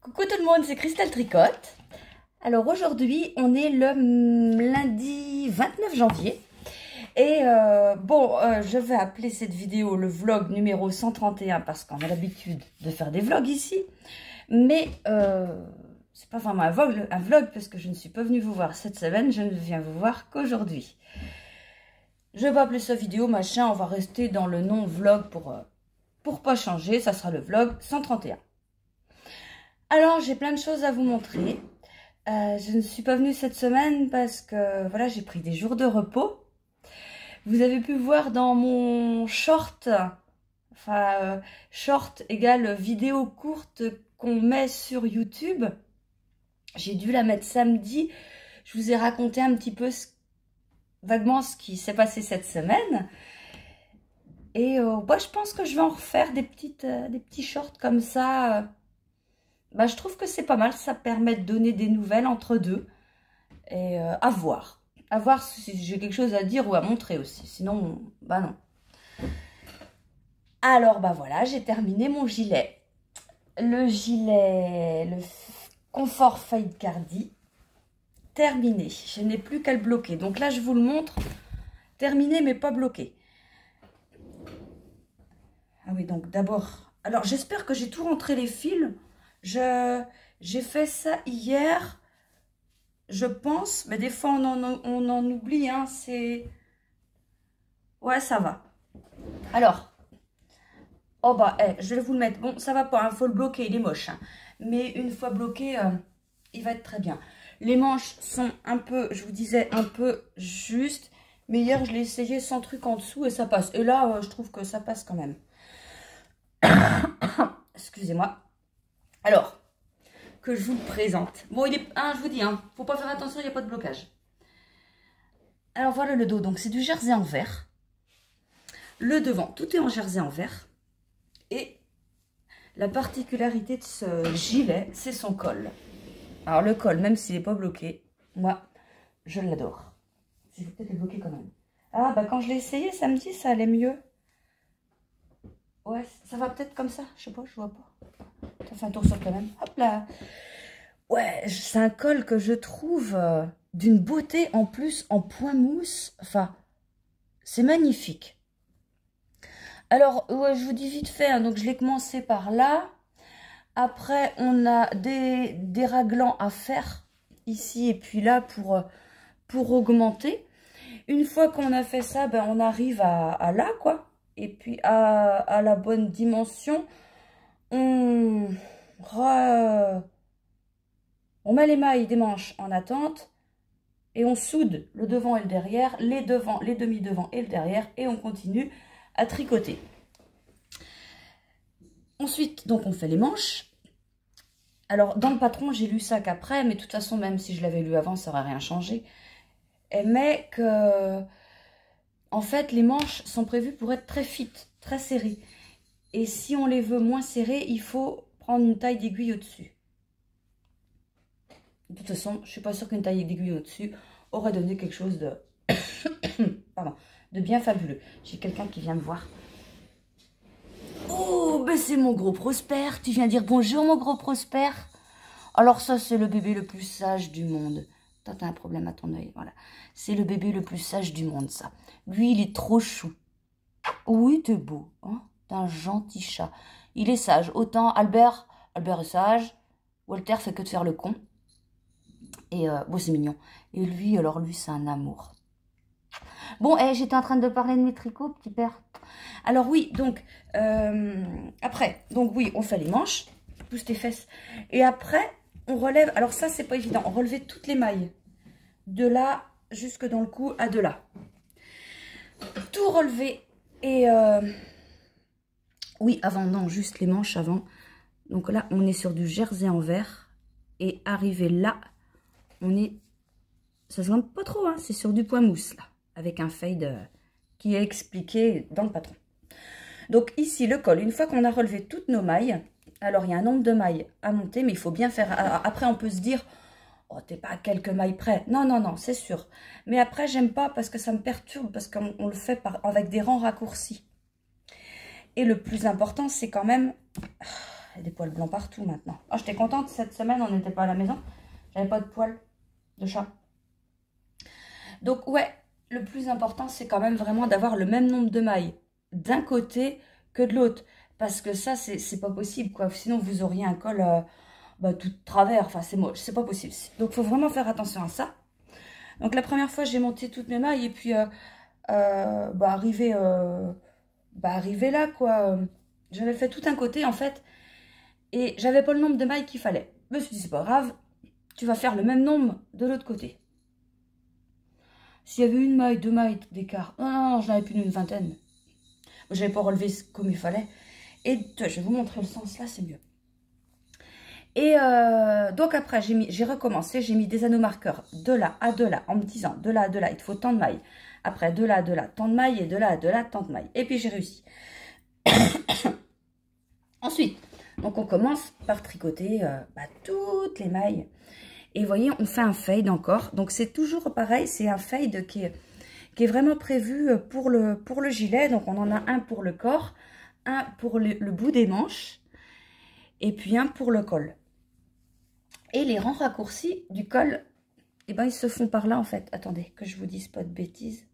Coucou tout le monde, c'est Christelle Tricotte. Alors aujourd'hui, on est le lundi 29 janvier. Et je vais appeler cette vidéo le vlog numéro 131 parce qu'on a l'habitude de faire des vlogs ici. Mais c'est pas vraiment un vlog parce que je ne suis pas venue vous voir cette semaine, je ne viens vous voir qu'aujourd'hui. Je vais appeler ça vidéo machin, on va rester dans le nom vlog pour pas changer, ça sera le vlog 131. Alors j'ai plein de choses à vous montrer. Je ne suis pas venue cette semaine parce que voilà, j'ai pris des jours de repos. Vous avez pu voir dans mon short, short égale vidéo courte qu'on met sur YouTube. J'ai dû la mettre samedi. Je vous ai raconté un petit peu vaguement ce qui s'est passé cette semaine. Et je pense que je vais en refaire des petits shorts comme ça. Je trouve que c'est pas mal. Ça permet de donner des nouvelles entre deux. Et à voir. À voir si j'ai quelque chose à dire ou à montrer aussi. Sinon, non. Alors, voilà, j'ai terminé mon gilet. Le Confort Fade Cardi. Terminé. Je n'ai plus qu'à le bloquer. Donc là, je vous le montre. Terminé, mais pas bloqué. Ah oui, donc d'abord... Alors, j'espère que j'ai tout rentré les fils. J'ai fait ça hier... Je pense, mais des fois on en oublie, hein, c'est... Ouais, ça va. Alors, je vais vous le mettre. Bon, ça va pas, il faut le bloquer, il est moche. Hein. Mais une fois bloqué, il va être très bien. Les manches sont un peu, je vous disais, un peu juste. Mais hier, je l'ai essayé sans truc en dessous et ça passe. Et là, je trouve que ça passe quand même. Excusez-moi. Alors... que je vous le présente. Bon, il est... je vous dis, faut pas faire attention, il n'y a pas de blocage. Alors, voilà le dos. Donc, c'est du jersey en vert. Le devant, tout est en jersey en vert. Et la particularité de ce gilet, c'est son col. Alors, le col, même s'il n'est pas bloqué, moi, je l'adore. Je vais peut-être le bloquer quand même. Quand je l'ai essayé samedi, ça allait mieux. Ouais, ça va peut-être comme ça. Je sais pas, je vois pas. Ça fait un tour sur quand même. Hop là. Ouais, c'est un col que je trouve d'une beauté en plus en point mousse. Enfin, c'est magnifique. Alors, je vous dis vite fait. Donc, je l'ai commencé par là. Après, on a des raglans à faire ici et puis là pour augmenter. Une fois qu'on a fait ça, on arrive à là, quoi. Et puis, à la bonne dimension. On met les mailles des manches en attente et on soude le devant et le derrière, les demi-devants et le derrière et on continue à tricoter. Ensuite, donc on fait les manches. Alors dans le patron, j'ai lu ça qu'après, mais de toute façon, même si je l'avais lu avant, ça n'aurait rien changé. Mais que, en fait, les manches sont prévues pour être très fit, très serrées. Et si on les veut moins serrées, il faut prendre une taille d'aiguille au-dessus. De toute façon, je ne suis pas sûre qu'une taille d'aiguille au-dessus aurait donné quelque chose de, de bien fabuleux. J'ai quelqu'un qui vient me voir. Oh, c'est mon gros Prosper. Tu viens dire bonjour, mon gros Prosper. Alors ça, c'est le bébé le plus sage du monde. Toi, t'as un problème à ton œil, voilà. C'est le bébé le plus sage du monde, ça. Lui, il est trop chou. Oui, t'es beau, hein. T'es un gentil chat. Il est sage. Autant Albert est sage. Walter fait que de faire le con. Et c'est mignon. Et lui, c'est un amour. Bon, j'étais en train de parler de mes tricots, petit père. Alors oui, donc, après, donc oui, on fait les manches, pousse tes fesses. Et après, on relève, alors ça, c'est pas évident, on relevait toutes les mailles. De là, jusque dans le cou, à de là. Tout relever. Et, oui, avant, non, juste les manches avant. Donc là, on est sur du jersey en vert. Et arrivé là, on est... Ça se voit pas trop, hein, c'est sur du point mousse, là. Avec un fade qui est expliqué dans le patron. Donc ici, le col, une fois qu'on a relevé toutes nos mailles, alors il y a un nombre de mailles à monter, mais il faut bien faire... Après, on peut se dire, oh, t'es pas à quelques mailles près. Non, non, non, c'est sûr. Mais après, j'aime pas parce que ça me perturbe, parce qu'on le fait avec des rangs raccourcis. Et le plus important, c'est quand même... Il y a des poils blancs partout maintenant. Oh, j'étais contente, cette semaine, on n'était pas à la maison. J'avais pas de poils de chat. Donc, ouais, le plus important, c'est quand même vraiment d'avoir le même nombre de mailles d'un côté que de l'autre. Parce que ça, c'est pas possible, quoi. Sinon, vous auriez un col tout de travers. Enfin, c'est moche, c'est pas possible. Donc, il faut vraiment faire attention à ça. Donc, la première fois, j'ai monté toutes mes mailles. Et puis, arrivé là, quoi. J'avais fait tout un côté, en fait. Et j'avais pas le nombre de mailles qu'il fallait. Je me suis dit, c'est pas grave. Tu vas faire le même nombre de l'autre côté. S'il y avait une maille, 2 mailles d'écart. Non, j'en avais plus d'une vingtaine. Je n'avais pas relevé comme il fallait. Et je vais vous montrer le sens là, c'est mieux. Et donc après, j'ai recommencé. J'ai mis des anneaux marqueurs de là à de là. En me disant, de là à de là, il te faut tant de mailles. Après, de là à de là, tant de mailles. Et de là à de là, tant de mailles. Et puis j'ai réussi. Ensuite, donc on commence par tricoter toutes les mailles. Et vous voyez, on fait un fade encore. Donc c'est toujours pareil, c'est un fade qui est vraiment prévu pour le gilet. Donc on en a un pour le corps, un pour le bout des manches et puis un pour le col. Et les rangs raccourcis du col, eh ben, ils se font par là en fait. Attendez, que je vous dise pas de bêtises.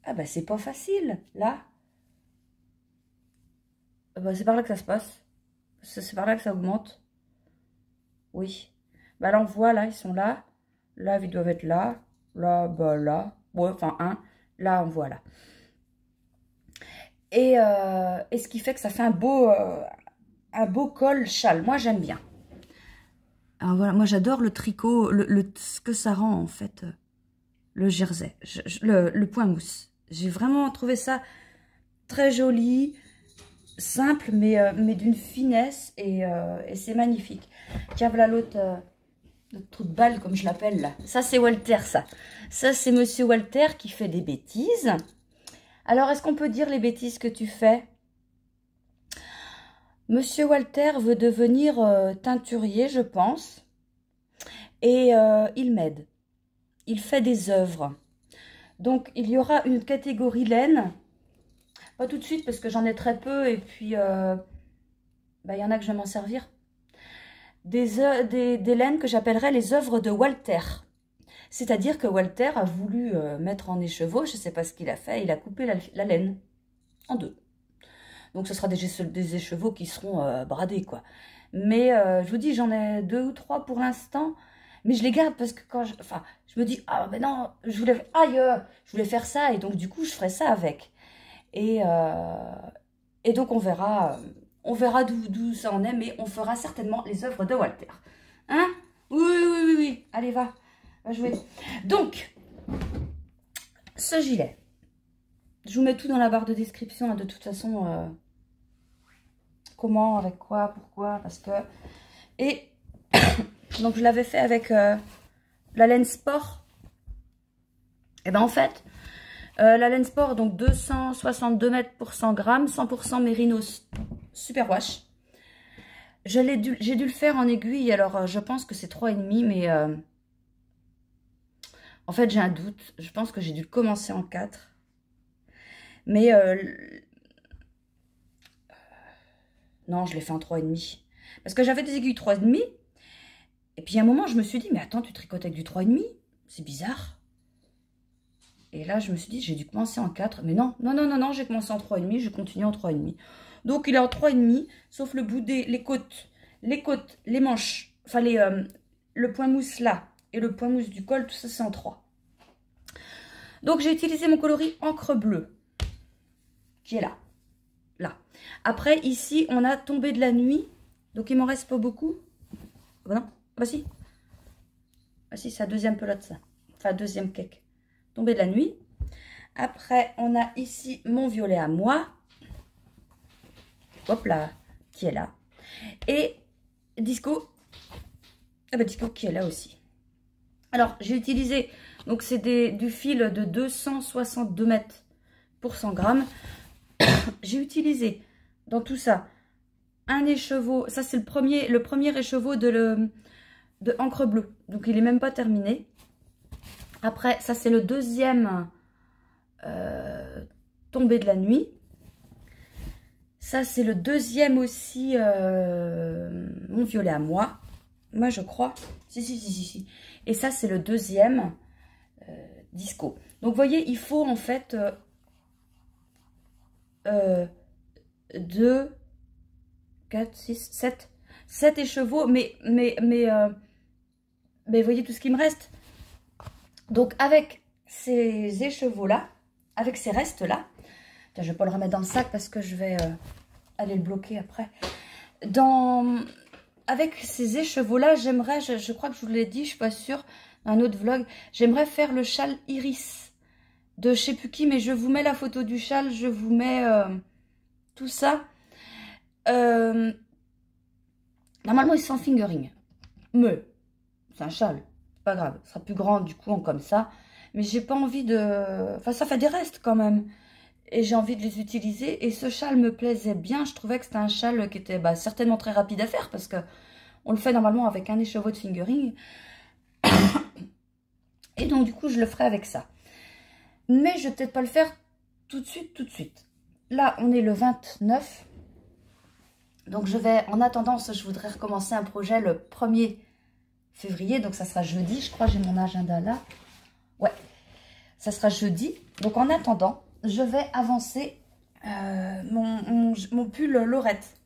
Ah ben c'est pas facile, là. Ben, c'est par là que ça se passe. C'est par là que ça augmente. Oui. Bah là, on voit, là, ils sont là. Là, ils doivent être là. Là, bah là. Ouais, enfin, un. Là, on voit là. Et ce qui fait que ça fait un beau col châle. Moi, j'aime bien. Alors voilà, moi, j'adore le tricot, ce que ça rend, en fait, le jersey, le point mousse. J'ai vraiment trouvé ça très joli, simple, mais d'une finesse, et c'est magnifique. Tiens, voilà l'autre trou de balle, comme je l'appelle, là. Ça, c'est Walter, ça. Ça, c'est Monsieur Walter qui fait des bêtises. Alors, est-ce qu'on peut dire les bêtises que tu fais? Monsieur Walter veut devenir teinturier, je pense. Et il m'aide. Il fait des œuvres. Donc, il y aura une catégorie laine. Pas tout de suite, parce que j'en ai très peu. Et puis, il y en a que je vais m'en servir. Des laines que j'appellerais les œuvres de Walter. C'est-à-dire que Walter a voulu mettre en écheveau, je ne sais pas ce qu'il a fait, il a coupé la laine en deux. Donc ce sera des écheveaux qui seront bradés, quoi. Mais je vous dis, j'en ai 2 ou 3 pour l'instant. Mais je les garde parce que quand je me dis, ah ben non, je voulais faire ça. Et donc du coup, je ferai ça avec. Et donc on verra d'où ça en est. Mais on fera certainement les œuvres de Walter. Hein? Oui. Allez, va jouer. Donc, ce gilet. Je vous mets tout dans la barre de description, hein, de toute façon. Comment, avec quoi, pourquoi, parce que... Et donc, je l'avais fait avec la laine sport. Et ben en fait, la laine sport, donc 262 mètres pour 100 grammes, 100% mérinos super wash. J'ai dû le faire en aiguille, alors je pense que c'est 3,5, mais... en fait, j'ai un doute. Je pense que j'ai dû le commencer en 4. Mais... non, je l'ai fait en 3,5. Parce que j'avais des aiguilles 3,5. Et puis, à un moment, je me suis dit, mais attends, tu tricotes avec du 3,5? C'est bizarre. Et là, je me suis dit, j'ai dû commencer en 4. Mais non, j'ai commencé en 3,5. Je continue en 3,5. Donc, il est en 3,5, sauf le bout les côtes, les manches. Enfin, le point mousse là et le point mousse du col, tout ça, c'est en 3. Donc, j'ai utilisé mon coloris encre bleue, qui est là. Là. Après, ici, on a tombé de la nuit. Donc, il m'en reste pas beaucoup. Oh non, bah si. Ah si, c'est la deuxième pelote, ça. Enfin, deuxième cake. Tombé de la nuit. Après, on a ici mon violet à moi. Hop là, qui est là. Et Disco. Ah bah, Disco qui est là aussi. Alors, j'ai utilisé, donc c'est du fil de 262 mètres pour 100 grammes. J'ai utilisé dans tout ça un écheveau. Ça, c'est le premier écheveau de encre bleue. Donc, il n'est même pas terminé. Après, ça, c'est le deuxième tombé de la nuit. Ça, c'est le deuxième aussi, mon violet à moi. Moi, je crois. Si. Et ça, c'est le deuxième disco. Donc, vous voyez, il faut en fait 2, 4, 6, 7 écheveaux. Mais vous voyez tout ce qui me reste. Donc, avec ces écheveaux-là, avec ces restes-là, je ne vais pas le remettre dans le sac parce que je vais aller le bloquer après. Avec ces écheveaux-là, j'aimerais, je crois que je vous l'ai dit, je ne suis pas sûre, dans un autre vlog, j'aimerais faire le châle Iris de je ne sais plus qui, mais je vous mets la photo du châle, je vous mets tout ça. Normalement, il est sans fingering. Mais, c'est un châle, c'est pas grave, ce sera plus grand du coup, comme ça. Mais j'ai pas envie de... Enfin, ça fait des restes quand même. Et j'ai envie de les utiliser. Et ce châle me plaisait bien. Je trouvais que c'était un châle qui était certainement très rapide à faire. Parce que on le fait normalement avec un écheveau de fingering. Et donc, du coup, je le ferai avec ça. Mais je vais peut-être pas le faire tout de suite. Là, on est le 29. Donc, je vais... En attendant, je voudrais recommencer un projet le 1er février. Donc, ça sera jeudi. Je crois que j'ai mon agenda là. Ouais, ça sera jeudi. Donc, en attendant, je vais avancer mon pull Lorette.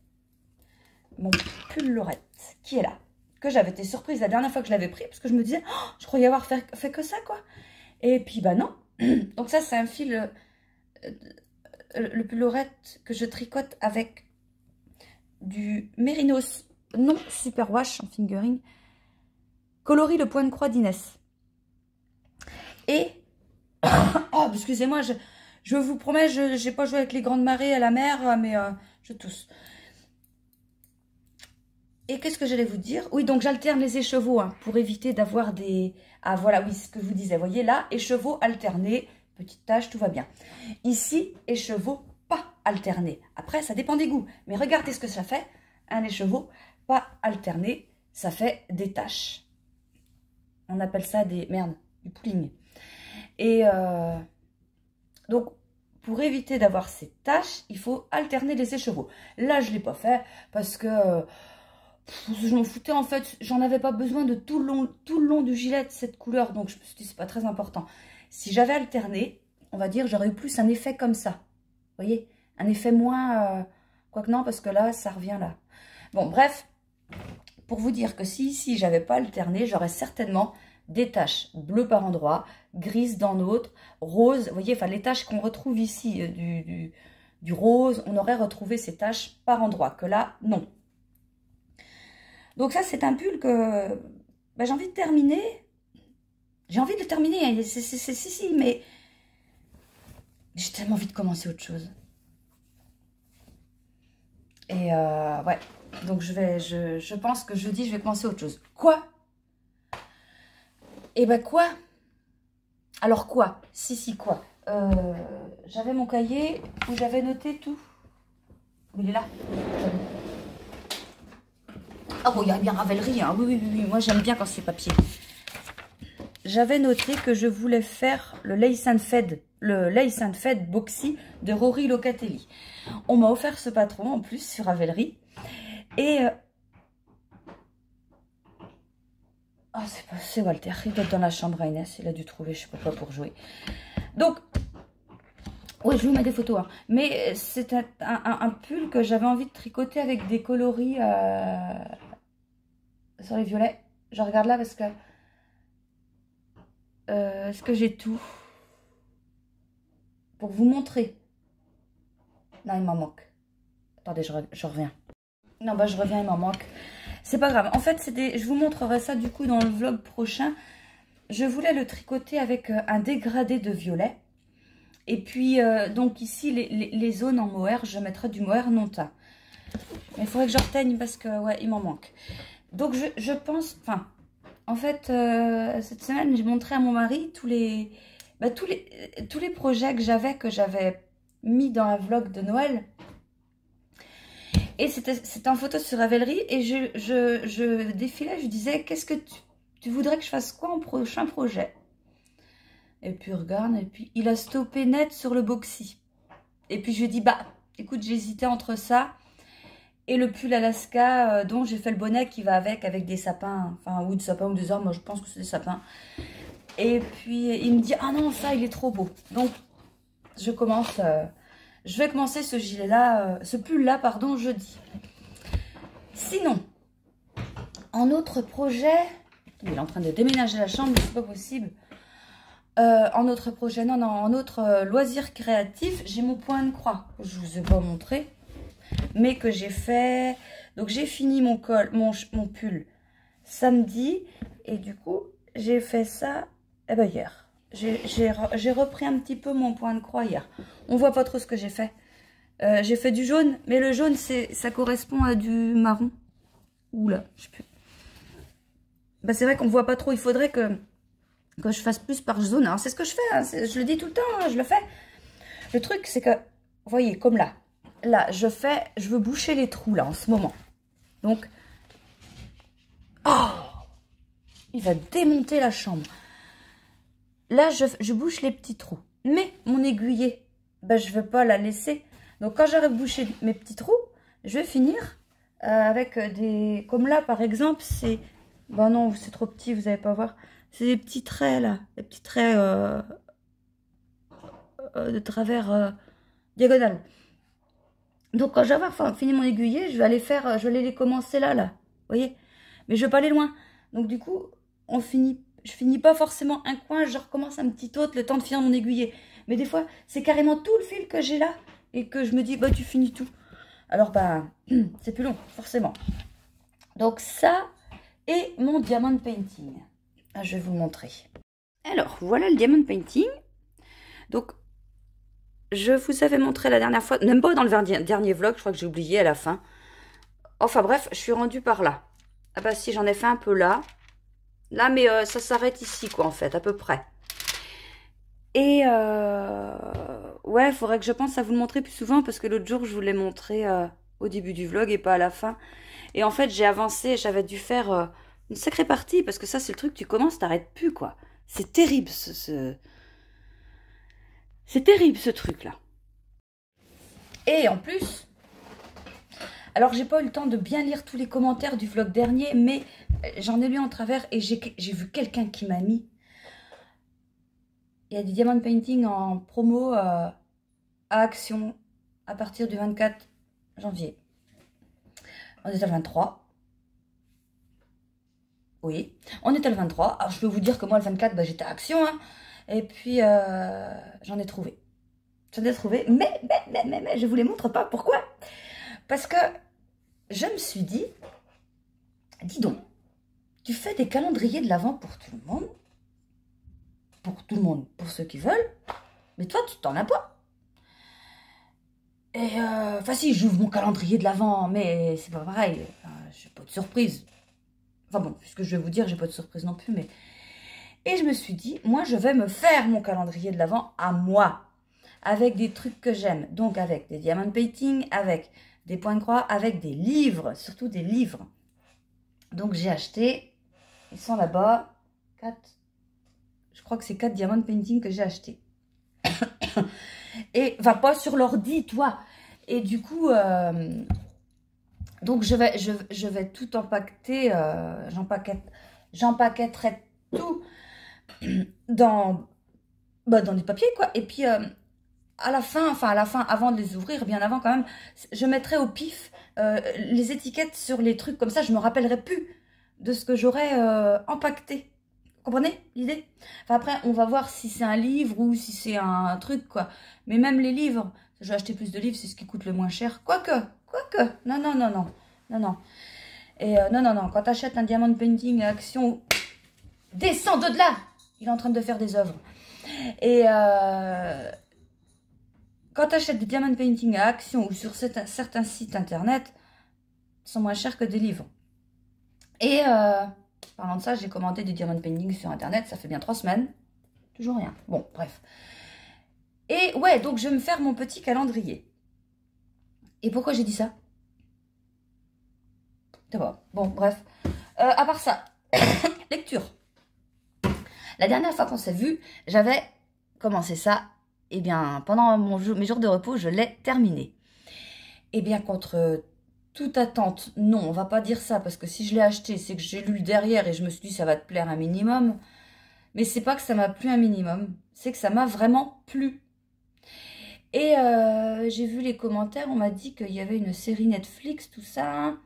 Mon pull Lorette, qui est là. Que j'avais été surprise la dernière fois que je l'avais pris. Parce que je me disais, oh, je croyais avoir fait que ça, quoi. Et puis, bah non. Donc, ça, c'est un fil, le pull Lorette que je tricote avec du Mérinos non superwash en fingering. Coloris le point de croix d'Inès. Et, oh, excusez-moi, je vous promets, je n'ai pas joué avec les grandes marées à la mer, mais je tousse. Et qu'est-ce que j'allais vous dire? Oui, donc j'alterne les écheveaux pour éviter d'avoir des... Ah, voilà, oui, ce que je vous disais. Vous voyez, là, écheveaux alternés, petite tache, tout va bien. Ici, écheveaux pas alternés. Après, ça dépend des goûts. Mais regardez ce que ça fait. Un écheveau pas alterné, ça fait des taches. On appelle ça des... Merde, du pooling. Et donc, pour éviter d'avoir ces taches, il faut alterner les écheveaux. Là, je ne l'ai pas fait parce que je m'en foutais en fait. J'en avais pas besoin de tout le long du gilet de cette couleur. Donc, je me suis dit, c'est pas très important. Si j'avais alterné, on va dire, j'aurais eu plus un effet comme ça. Vous voyez? Un effet moins... Quoique non, parce que là, ça revient là. Bon, bref, pour vous dire que si ici, j'avais pas alterné, j'aurais certainement... des taches bleues par endroits, grises dans d'autres, roses, vous voyez, enfin les taches qu'on retrouve ici, du rose, on aurait retrouvé ces taches par endroits, que là, non. Donc ça, c'est un pull que j'ai envie de terminer. J'ai envie de le terminer, si, mais j'ai tellement envie de commencer autre chose. Et ouais, donc je pense que jeudi, je vais commencer autre chose. Quoi? Et ben quoi? Alors quoi? Si, quoi? J'avais mon cahier où j'avais noté tout. Il est là. Ah bon, il y a bien Ravelry, hein. Oui, moi j'aime bien quand c'est papier. J'avais noté que je voulais faire le Lace and Fed Boxy de Rory Locatelli. On m'a offert ce patron en plus sur Ravelry. Et... Ah, c'est Walter, il doit être dans la chambre à Inès, il a dû trouver, je sais pas quoi, pour jouer. Donc, oui, je vous mets des photos, hein. Mais c'est un pull que j'avais envie de tricoter avec des coloris sur les violets. Je regarde là parce que... est-ce que j'ai tout? Pour vous montrer. Non, il m'en manque. Attendez, je reviens. Non, bah je reviens, il m'en manque. C'est pas grave. En fait, je vous montrerai ça du coup dans le vlog prochain. Je voulais le tricoter avec un dégradé de violet. Et puis, donc ici, les zones en mohair, je mettrai du mohair non teint. Mais il faudrait que je reteigne parce que, ouais, il m'en manque. Donc, je pense... Enfin, en fait, cette semaine, j'ai montré à mon mari tous les projets que j'avais mis dans un vlog de Noël. Et c'était en photo sur Ravelry. Et je défilais, je disais, qu'est-ce que tu voudrais que je fasse quoi en prochain projet? Et puis regarde, et puis il a stoppé net sur le boxy. Et puis je lui ai dit, bah, Écoute, j'hésitais entre ça et le pull Alaska dont j'ai fait le bonnet qui va avec des sapins. Enfin, ou des sapins ou des arbres, moi je pense que c'est des sapins. Et puis, il me dit, ah non, ça, il est trop beau. Donc, je vais commencer ce gilet-là, ce pull-là, pardon, jeudi. Sinon, en autre projet, il est en train de déménager la chambre, c'est pas possible. En autre projet, non, en autre loisir créatif, j'ai mon point de croix, que je vous ai pas montré, mais que j'ai fait. Donc, j'ai fini mon pull samedi, et du coup, j'ai fait ça hier. J'ai repris un petit peu mon point de croix hier. On voit pas trop ce que j'ai fait. J'ai fait du jaune, mais le jaune, ça correspond à du marron. Oula, je sais plus. Bah, c'est vrai qu'on voit pas trop. Il faudrait que je fasse plus par zone. Alors, c'est ce que je fais. Hein. Je le dis tout le temps, hein, je le fais. Le truc, c'est que, vous voyez, comme là. Là, je veux boucher les trous, là, en ce moment. Donc, oh, il va démonter la chambre. Là, je bouche les petits trous. Mais mon aiguiller, ben, je ne veux pas la laisser. Donc, quand j'aurai bouché mes petits trous, je vais finir avec des... Comme là, par exemple, c'est... Ben non, c'est trop petit, vous n'allez pas voir. C'est des petits traits, là. Des petits traits de travers diagonal. Donc, quand je vais avoir fini mon aiguiller, je vais aller faire... Je vais aller les commencer là, là. Vous voyez? Mais je ne veux pas aller loin. Donc, du coup, je finis pas forcément un coin, je recommence un petit autre, le temps de finir mon aiguiller. Mais des fois, c'est carrément tout le fil que j'ai là et que je me dis, bah tu finis tout. Alors, bah, c'est plus long, forcément. Donc ça et mon diamond painting. Ah, je vais vous le montrer. Alors, voilà le diamond painting. Donc, je vous avais montré la dernière fois, même pas dans le dernier vlog, je crois que j'ai oublié à la fin. Enfin bref, je suis rendue par là. Ah bah si, j'en ai fait un peu là. Là, mais ça s'arrête ici, quoi, en fait, à peu près. Et, ouais, il faudrait que je pense à vous le montrer plus souvent, parce que l'autre jour, je vous l'ai montré au début du vlog et pas à la fin. Et en fait, j'ai avancé, j'avais dû faire une sacrée partie, parce que ça, c'est le truc, tu commences, t'arrêtes plus, quoi. C'est terrible, c'est terrible, ce truc-là. Et en plus... Alors, j'ai pas eu le temps de bien lire tous les commentaires du vlog dernier, mais j'en ai lu en travers et j'ai vu quelqu'un qui m'a mis. Il y a du diamond painting en promo à Action à partir du 24 janvier. On est à le 23. Oui, on est à le 23. Alors, je peux vous dire que moi, le 24, bah, j'étais à Action. Hein, et puis, j'en ai trouvé. J'en ai trouvé, mais je vous les montre pas. Pourquoi? Parce que je me suis dit, dis donc, tu fais des calendriers de l'Avent pour tout le monde. Pour tout le monde, pour ceux qui veulent. Mais toi, tu t'en as pas. Et, enfin si, j'ouvre mon calendrier de l'Avent, mais c'est pas pareil. J'ai pas de surprise. Enfin bon, puisque je vais vous dire, j'ai pas de surprise non plus, mais... Et je me suis dit, moi, je vais me faire mon calendrier de l'Avent à moi. Avec des trucs que j'aime. Donc, avec des diamond painting, avec... des points de croix, avec des livres, surtout des livres. Donc j'ai acheté, ils sont là-bas, 4, je crois que c'est 4 diamond painting que j'ai acheté. Et va pas sur l'ordi, toi. Et du coup, donc je vais tout empaqueter, j'empaquetterai tout dans des papiers, quoi. Et puis... à la fin, avant de les ouvrir, bien avant quand même, je mettrai au pif les étiquettes sur les trucs, comme ça je me rappellerai plus de ce que j'aurais empaqueté. Vous comprenez l'idée? Enfin, après, on va voir si c'est un livre ou si c'est un truc, quoi. Mais même les livres, je vais acheter plus de livres, c'est ce qui coûte le moins cher. Quoique, non. Et non, quand tu achètes un diamond painting à Action, descends de là! Il est en train de faire des œuvres. Et... quand tu achètes des diamond painting à Action ou sur certains sites internet, ils sont moins chers que des livres. Et parlant de ça, j'ai commandé des diamond painting sur internet, ça fait bien 3 semaines. Toujours rien. Bon, bref. Et ouais, donc je vais me faire mon petit calendrier. Et pourquoi j'ai dit ça? C'est pas. Bon, bref. À part ça, lecture. La dernière fois qu'on s'est vu, j'avais commencé ça. Eh bien, pendant mes jours de repos, je l'ai terminé. Eh bien, contre toute attente, non, on va pas dire ça, parce que si je l'ai acheté, c'est que j'ai lu le derrière et je me suis dit, ça va te plaire un minimum. Mais c'est pas que ça m'a plu un minimum, c'est que ça m'a vraiment plu. Et j'ai vu les commentaires, on m'a dit qu'il y avait une série Netflix, tout ça.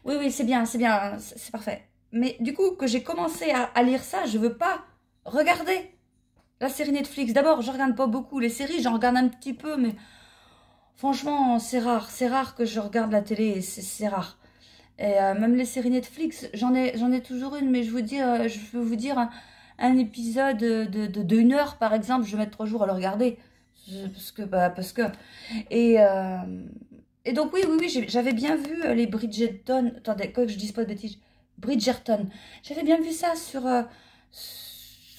Oui, oui, c'est bien, c'est parfait. Mais du coup, que j'ai commencé à lire ça, je veux pas regarder la série Netflix. D'abord, je regarde pas beaucoup les séries, j'en regarde un petit peu, mais franchement, c'est rare. C'est rare que je regarde la télé, c'est rare. Et même les séries Netflix, j'en ai toujours une, mais je peux vous dire, un épisode de 1 heure, par exemple, je vais mettre 3 jours à le regarder. Parce que. Et, euh, et donc, oui, j'avais bien vu les Bridgerton. Attendez, quoi que je dise pas de bêtises. Bridgerton. J'avais bien vu ça sur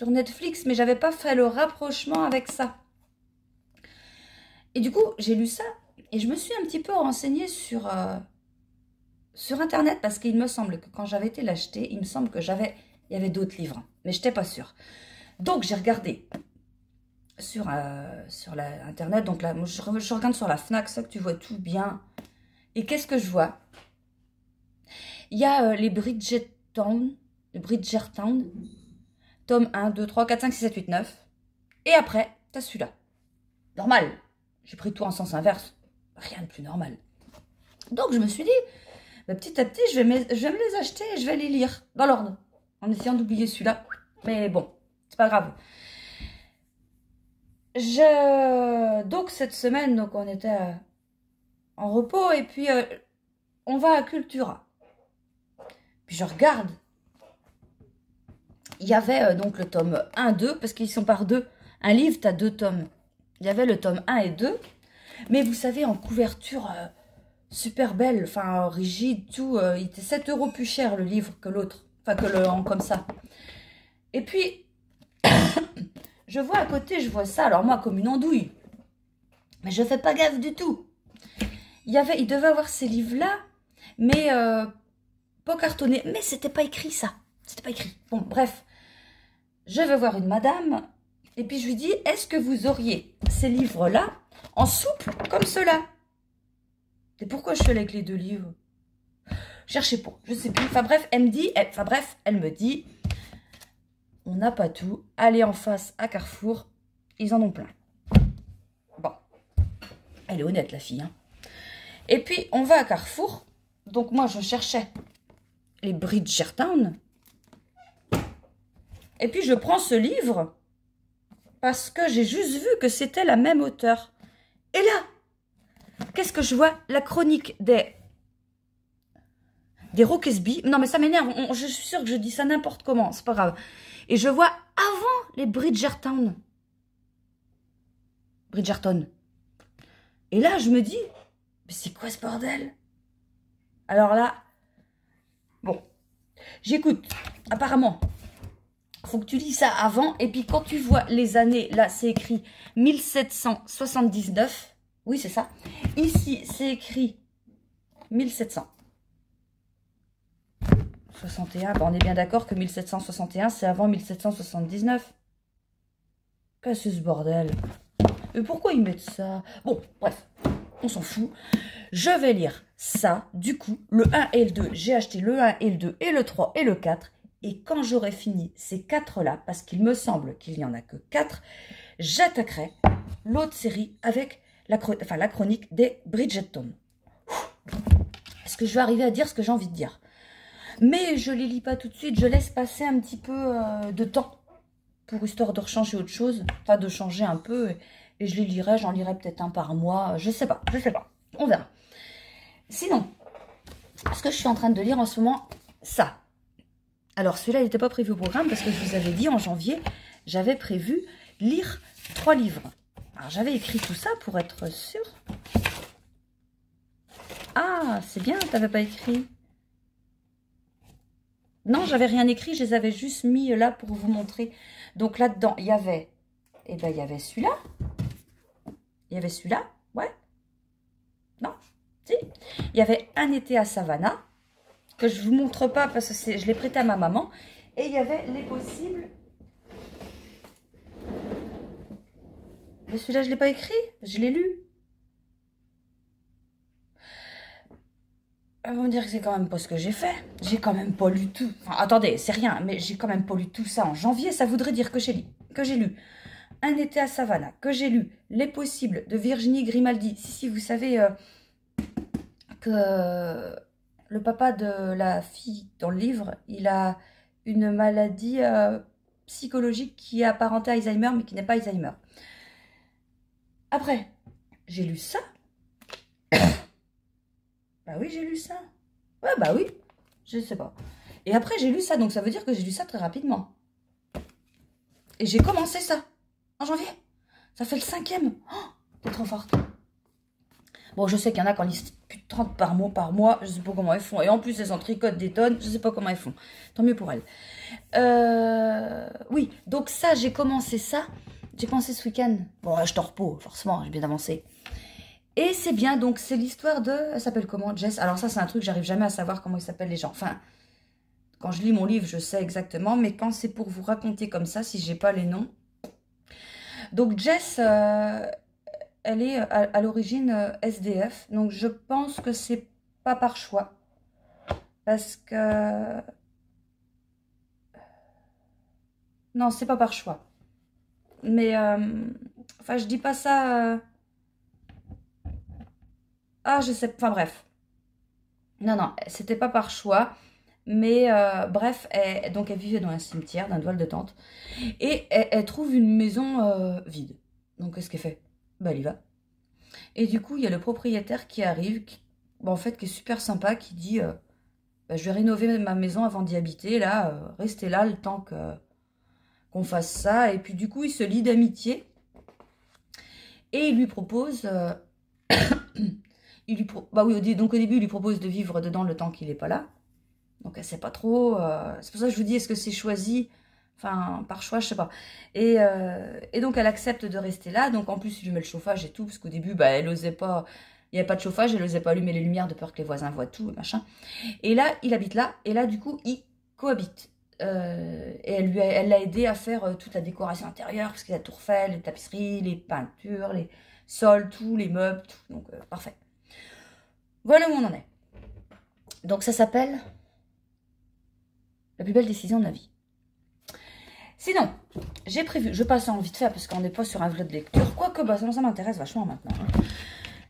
Netflix, mais j'avais pas fait le rapprochement avec ça. Et du coup, j'ai lu ça et je me suis un petit peu renseignée sur Internet parce qu'il me semble que quand j'avais été l'acheter, il me semble que il y avait d'autres livres, mais je n'étais pas sûre. Donc, j'ai regardé sur Internet. Donc là, je regarde sur la Fnac, ça que tu vois tout bien. Et qu'est-ce que je vois? Il y a les Bridgerton, tome 1, 2, 3, 4, 5, 6, 7, 8, 9. Et après, tu as celui-là. Normal. J'ai pris tout en sens inverse. Rien de plus normal. Donc, je me suis dit, bah, petit à petit, je vais me les acheter et je vais les lire dans l'ordre. En essayant d'oublier celui-là. Mais bon, c'est pas grave. Donc, cette semaine, donc, on était en repos et puis on va à Cultura. Puis je regarde. Il y avait donc le tome 1, 2, parce qu'ils sont par deux. Un livre, tu as 2 tomes. Il y avait le tome 1 et 2. Mais vous savez, en couverture super belle, enfin rigide, tout. Il était 7 € plus cher le livre que l'autre. Enfin, comme ça. Et puis, je vois à côté, je vois ça. Alors moi, comme une andouille. Mais je fais pas gaffe du tout. Il devait avoir ces livres-là, mais pas cartonnés. Mais c'était pas écrit ça. C'était pas écrit. Bon, bref. Je vais voir une madame. Et puis je lui dis, est-ce que vous auriez ces livres-là en souple comme ceux-là? Et pourquoi je fais avec les 2 livres? Cherchez pas, je sais plus. Enfin bref, elle me dit, on n'a pas tout. Allez en face à Carrefour, ils en ont plein. Bon, elle est honnête la fille. Hein. Et puis on va à Carrefour. Donc moi je cherchais les Bridgerton. Et puis je prends ce livre parce que j'ai juste vu que c'était la même auteure. Et là, qu'est-ce que je vois? La chronique des Rokesby. Non, mais ça m'énerve. Je suis sûre que je dis ça n'importe comment. C'est pas grave. Et je vois avant les Bridgerton. Et là, je me dis, mais c'est quoi ce bordel? Alors là, bon, j'écoute. Apparemment, faut que tu lis ça avant. Et puis quand tu vois les années, là, c'est écrit 1779. Oui, c'est ça. Ici, c'est écrit 1761. Ben, on est bien d'accord que 1761, c'est avant 1779. Qu'est-ce que c'est ce bordel? Et pourquoi ils mettent ça? Bon, bref, on s'en fout. Je vais lire ça. Du coup, le 1 et le 2, j'ai acheté le 1 et le 2 et le 3 et le 4. Et quand j'aurai fini ces 4-là, parce qu'il me semble qu'il n'y en a que 4, j'attaquerai l'autre série avec la chronique des Bridgerton. Est-ce que je vais arriver à dire ce que j'ai envie de dire? Mais je ne les lis pas tout de suite, je laisse passer un petit peu de temps pour histoire de rechanger autre chose, enfin de changer un peu, et je les lirai, j'en lirai peut-être un par mois, je sais pas, on verra. Sinon, ce que je suis en train de lire en ce moment, ça. Alors celui-là, il n'était pas prévu au programme parce que je vous avais dit en janvier, j'avais prévu lire 3 livres. Alors j'avais écrit tout ça pour être sûre. Ah, c'est bien, t'avais pas écrit. Non, j'avais rien écrit, je les avais juste mis là pour vous montrer. Donc là-dedans, il y avait, il y avait celui-là. Il y avait celui-là, ouais. Non, si. Il y avait Un été à Savannah, que je ne vous montre pas parce que je l'ai prêté à ma maman. Et il y avait Les Possibles. Mais celui-là, je ne l'ai pas écrit, je l'ai lu. Vous me dire que c'est quand même pas ce que j'ai fait. J'ai quand même pas lu tout. Enfin, attendez, c'est rien, mais j'ai quand même pas lu tout ça en janvier. Ça voudrait dire que j'ai lu Un été à Savannah, que j'ai lu Les Possibles de Virginie Grimaldi. Si, vous savez que le papa de la fille dans le livre, il a une maladie psychologique qui est apparentée à Alzheimer, mais qui n'est pas Alzheimer. Après, j'ai lu ça. Bah oui, j'ai lu ça. Ouais, bah oui, je sais pas. Et après, j'ai lu ça, donc ça veut dire que j'ai lu ça très rapidement. Et j'ai commencé ça en janvier. Ça fait le 5e. Oh, t'es trop forte. Bon, je sais qu'il y en a qui en lisent plus de 30 par mois, je sais pas comment elles font. Et en plus, elles en tricotent des tonnes, je sais pas comment elles font. Tant mieux pour elles. Oui, donc ça, j'ai commencé ça. J'ai commencé ce week-end. Bon, je dors pas, forcément, j'ai bien avancé. Et c'est bien, donc c'est l'histoire de... Elle s'appelle comment, Jess? Alors ça, c'est un truc, j'arrive jamais à savoir comment ils s'appellent les gens. Enfin, quand je lis mon livre, je sais exactement. Mais quand c'est pour vous raconter comme ça, si j'ai pas les noms... Donc Jess, elle est à l'origine SDF. Donc je pense que c'est pas par choix. Parce que... Non, c'est pas par choix. Mais... Enfin, je dis pas ça... Ah, je sais... Enfin, bref. Non, c'était pas par choix. Mais bref, donc elle vivait dans un cimetière d'un doual de tante. Et elle trouve une maison vide. Donc qu'est-ce qu'elle fait? Bah elle y va. Et du coup, il y a le propriétaire qui arrive, bah, en fait, qui est super sympa, qui dit bah, je vais rénover ma maison avant d'y habiter, là, restez là le temps qu'on fasse ça. Et puis du coup, il se lie d'amitié. Et il lui propose... bah oui, donc au début, il lui propose de vivre dedans le temps qu'il n'est pas là. Donc elle sait pas trop. C'est pour ça que je vous dis, est-ce que c'est choisi? Enfin, par choix, je sais pas. Et donc elle accepte de rester là. Donc en plus, il lui met le chauffage et tout, parce qu'au début, bah, elle osait pas. Il n'y avait pas de chauffage, elle osait pas allumer les lumières de peur que les voisins voient tout, machin. Et là, il habite là, et là, du coup, il cohabite. Et elle l'a aidé à faire toute la décoration intérieure, parce qu'il y a la tour Eiffel, les tapisseries, les peintures, les sols, tout, les meubles, tout. Donc parfait. Voilà où on en est. Donc ça s'appelle La plus belle décision de ma vie. Sinon, j'ai prévu, je passe en vite fait parce qu'on n'est pas sur un vlog de lecture, quoique bah, ça m'intéresse vachement maintenant.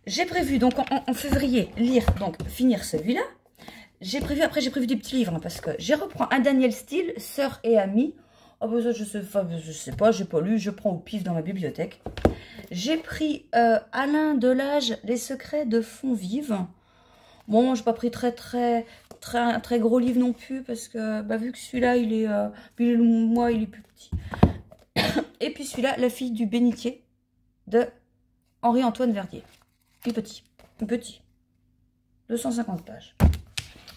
J'ai prévu donc en février lire, donc finir celui-là. Après j'ai prévu des petits livres hein, parce que j'ai reprends un Daniel Steele, Sœur et Amie. Oh bah ça je sais pas, j'ai pas lu, je prends au pif dans ma bibliothèque. J'ai pris Alain Delage, Les secrets de Fonvive. Bon, j'ai pas pris un très gros livre non plus parce que bah, vu que celui-là il est puis moi il est plus petit. Et puis celui-là, La fille du bénitier de Henri-Antoine Verdier. Il est petit, 250 pages.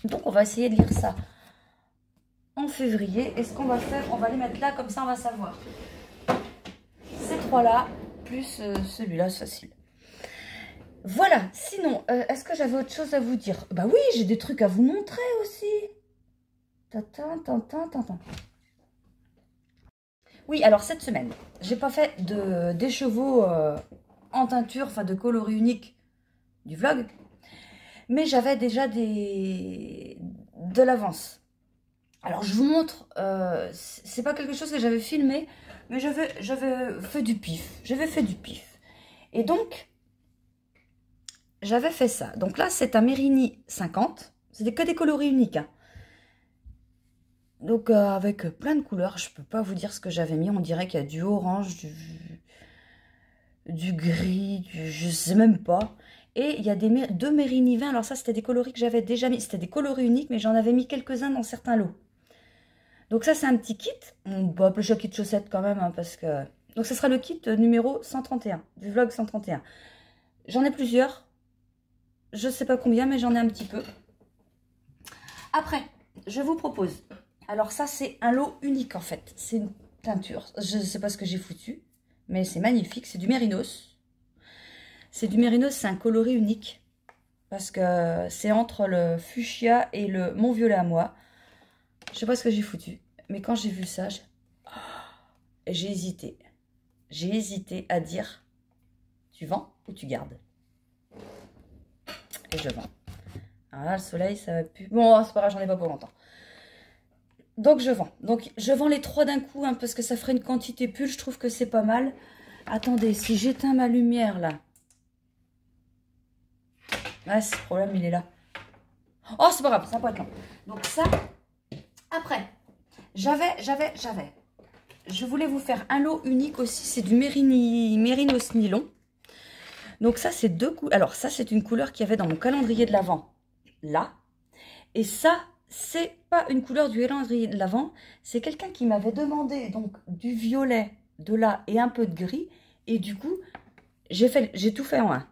Donc on va essayer de lire ça en février. Et ce qu'on va faire, on va les mettre là comme ça on va savoir. Ces trois-là plus celui-là, c'est facile. Voilà, sinon, est-ce que j'avais autre chose à vous dire? Bah oui, j'ai des trucs à vous montrer aussi. Oui, alors cette semaine, j'ai pas fait d'écheveau en teinture, enfin de coloris unique du vlog. Mais j'avais déjà de l'avance. Alors je vous montre, c'est pas quelque chose que j'avais filmé, mais j'avais fait du pif. Et donc... j'avais fait ça. Donc là, c'est un Merini 50. C'était que des coloris uniques. Hein. Donc avec plein de couleurs. Je peux pas vous dire ce que j'avais mis. On dirait qu'il y a du orange, du gris, je sais même pas. Et il y a deux Merini 20. Alors ça, c'était des coloris que j'avais déjà mis. C'était des coloris uniques, mais j'en avais mis quelques-uns dans certains lots. Donc ça, c'est un petit kit. On peut appeler ça kit chaussettes quand même. Hein, parce que... donc ce sera le kit numéro 131. Du vlog 131. J'en ai plusieurs. Je sais pas combien, mais j'en ai un petit peu. Après, je vous propose... alors ça, c'est un lot unique en fait. C'est une teinture. Je ne sais pas ce que j'ai foutu, mais c'est magnifique. C'est du mérinos. C'est du mérinos, c'est un coloris unique. Parce que c'est entre le fuchsia et le mon violet à moi. Je sais pas ce que j'ai foutu. Mais quand j'ai vu ça, j'ai hésité. J'ai hésité à dire, tu vends ou tu gardes? Et je vends. Alors là, le soleil, ça va plus... Bon, c'est pas grave, j'en ai pas pour longtemps. Donc, je vends. Donc, je vends les 3 d'un coup, hein, parce que ça ferait une quantité pull. Je trouve que c'est pas mal. Attendez, si j'éteins ma lumière, là... Ah, ce problème, il est là. Oh, c'est pas grave, ça va pas être long. Donc, ça... Après, j'avais... Je voulais vous faire un lot unique aussi. C'est du Mérinos Nylon. Donc, ça, c'est 2 couleurs. Alors, ça, c'est une couleur qu'il y avait dans mon calendrier de l'Avent. Là. Et ça... c'est pas une couleur du calendrier de l'Avent, c'est quelqu'un qui m'avait demandé donc du violet, de là et un peu de gris. Et du coup, j'ai tout fait en un.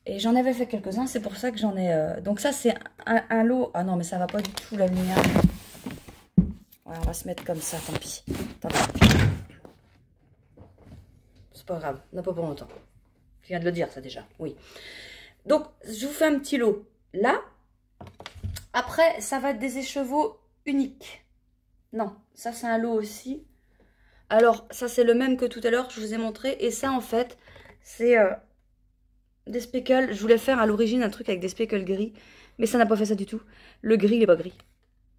Et j'en avais fait quelques-uns, c'est pour ça que j'en ai... Donc ça, c'est un lot... Ah non, mais ça va pas du tout, la lumière. Ouais, on va se mettre comme ça, tant pis. C'est pas grave, on n'a pas pour longtemps. Je viens de le dire, ça, déjà. Oui. Donc, je vous fais un petit lot là. Après, ça va être des écheveaux uniques. Non, ça c'est un lot aussi. Alors, ça c'est le même que tout à l'heure, je vous ai montré. Et ça en fait, c'est des speckles. Je voulais faire à l'origine un truc avec des speckles gris. Mais ça n'a pas fait ça du tout. Le gris, il n'est pas gris.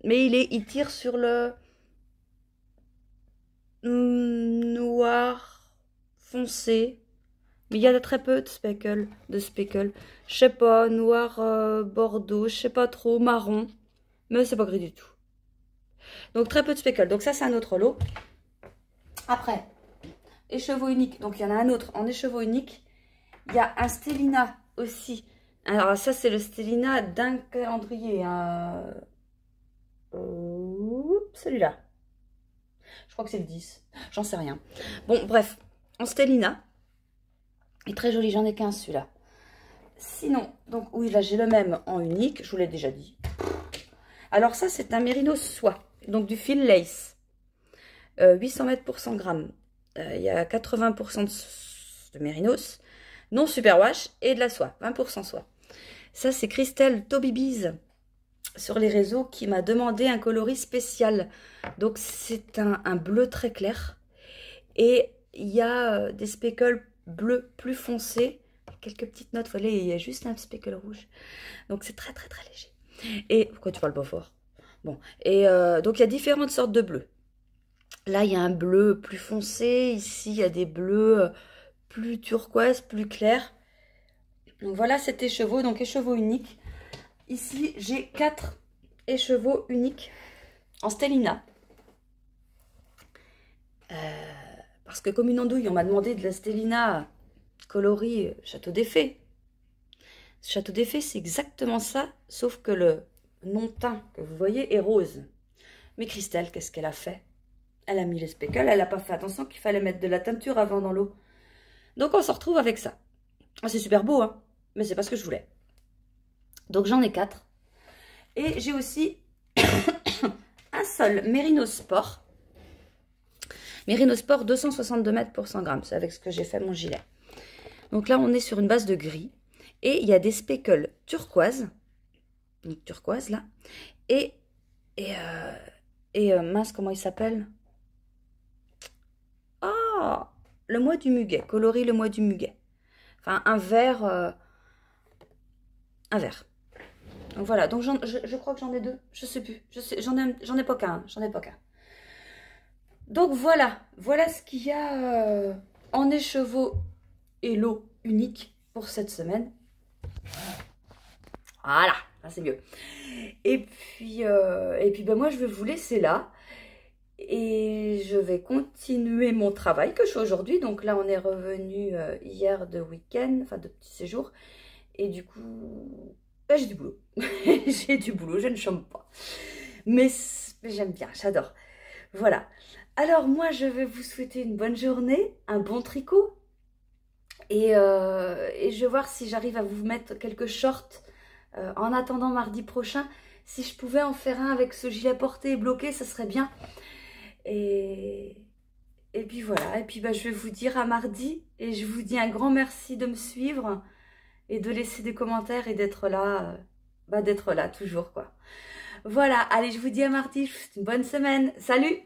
Mais il tire sur le noir foncé. Mais il y a très peu de speckles. Je sais pas, noir bordeaux, je sais pas trop, marron. Mais c'est pas gris du tout. Donc très peu de speckles. Donc ça c'est un autre lot. Après, écheveau unique. Donc il y en a un autre en écheveau unique. Il y a un Stellina aussi. Alors ça c'est le Stellina d'un calendrier. Celui-là. Je crois que c'est le 10. J'en sais rien. Bon bref, en Stellina. Il est très joli, j'en ai qu'un celui-là. Sinon, donc oui là j'ai le même en unique, je vous l'ai déjà dit. Alors ça c'est un Mérinos soie, donc du fil lace. 800 mètres pour 100 grammes. Il y a 80% de Mérinos, non superwash et de la soie, 20% soie. Ça c'est Christelle Tobibiz sur les réseaux qui m'a demandé un coloris spécial. Donc c'est un bleu très clair et il y a des speckles bleus plus foncés, quelques petites notes, voilà, il y a juste un speckle rouge. Donc c'est très très très léger. Et pourquoi tu parles pas fort? Bon, et donc il y a différentes sortes de bleus. Là, il y a un bleu plus foncé. Ici, il y a des bleus plus turquoise, plus clairs. Donc voilà cet écheveau, donc écheveau unique. Ici, j'ai 4 écheveaux uniques en Stellina. Parce que comme une andouille, on m'a demandé de la Stellina coloris Château des Fées. Château des Fées, c'est exactement ça, sauf que le non-teint que vous voyez est rose. Mais Christelle, qu'est-ce qu'elle a fait? Elle a mis les speckles, elle n'a pas fait attention qu'il fallait mettre de la teinture avant dans l'eau. Donc on se retrouve avec ça. C'est super beau, hein, mais c'est pas ce que je voulais. Donc j'en ai 4. Et j'ai aussi un seul Mérinos Sport. Mérinos Sport 262 mètres pour 100 grammes. C'est avec ce que j'ai fait mon gilet. Donc là, on est sur une base de gris. Et il y a des speckles turquoise. Donc turquoise, là. Et mince, comment il s'appelle? Ah, le mois du muguet. Coloris le mois du muguet. Enfin, un vert. Un vert. Donc voilà, donc je crois que j'en ai 2. Je sais plus. J'en ai pas qu'un. J'en ai pas qu'un. Donc voilà. Voilà ce qu'il y a en écheveau et lot unique pour cette semaine. Voilà, c'est mieux. Et puis ben moi, je vais vous laisser là. Et je vais continuer mon travail que je fais aujourd'hui. Donc là, on est revenu hier de week-end, enfin de petit séjour. Et du coup, ben, j'ai du boulot. J'ai du boulot, je ne chôme pas. Mais j'aime bien, j'adore. Voilà. Alors moi, je vais vous souhaiter une bonne journée, un bon tricot. Et je vais voir si j'arrive à vous mettre quelques shorts en attendant mardi prochain. Si je pouvais en faire un avec ce gilet porté et bloqué, ça serait bien. Et puis voilà, et puis bah, je vais vous dire à mardi, et je vous dis un grand merci de me suivre, et de laisser des commentaires, et d'être là, toujours quoi. Voilà, allez, je vous dis à mardi, une bonne semaine, salut!